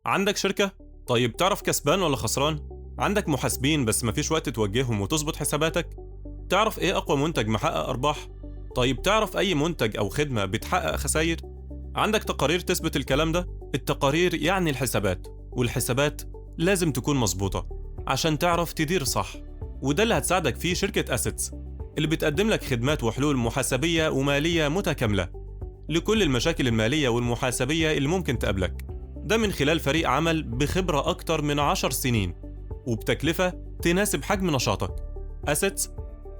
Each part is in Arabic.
عندك شركة؟ طيب تعرف كسبان ولا خسران؟ عندك محاسبين بس مفيش وقت توجههم وتظبط حساباتك؟ تعرف إيه أقوى منتج محقق أرباح؟ طيب تعرف أي منتج أو خدمة بتحقق خسائر؟ عندك تقارير تثبت الكلام ده؟ التقارير يعني الحسابات، والحسابات لازم تكون مظبوطة عشان تعرف تدير صح. وده اللي هتساعدك فيه شركة أسيتس، اللي بتقدم لك خدمات وحلول محاسبية ومالية متكاملة لكل المشاكل المالية والمحاسبية اللي ممكن تقابلك. ده من خلال فريق عمل بخبرة أكتر من 10 سنين وبتكلفة تناسب حجم نشاطك. أسيتس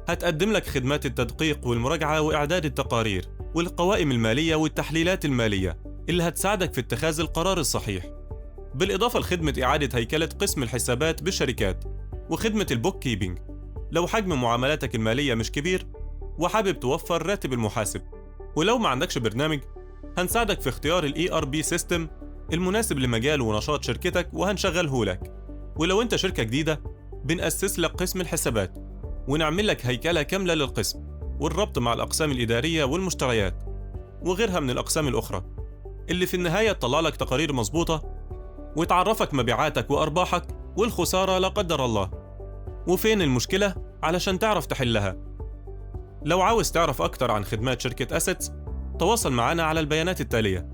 هتقدم لك خدمات التدقيق والمراجعة وإعداد التقارير والقوائم المالية والتحليلات المالية اللي هتساعدك في اتخاذ القرار الصحيح، بالإضافة لخدمة إعادة هيكلة قسم الحسابات بالشركات وخدمة البوك كيبينج لو حجم معاملاتك المالية مش كبير وحابب توفر راتب المحاسب. ولو ما عندكش برنامج، هنساعدك في اختيار ال ERP سيستم المناسب لمجال ونشاط شركتك وهنشغله لك. ولو انت شركة جديدة، بنأسس لك قسم الحسابات ونعمل لك هيكلة كاملة للقسم والربط مع الأقسام الإدارية والمشتريات وغيرها من الأقسام الأخرى، اللي في النهاية تطلع لك تقارير مظبوطة وتعرفك مبيعاتك وأرباحك والخسارة لا قدر الله وفين المشكلة علشان تعرف تحلها. لو عاوز تعرف أكتر عن خدمات شركة أسيتس، تواصل معنا على البيانات التالية.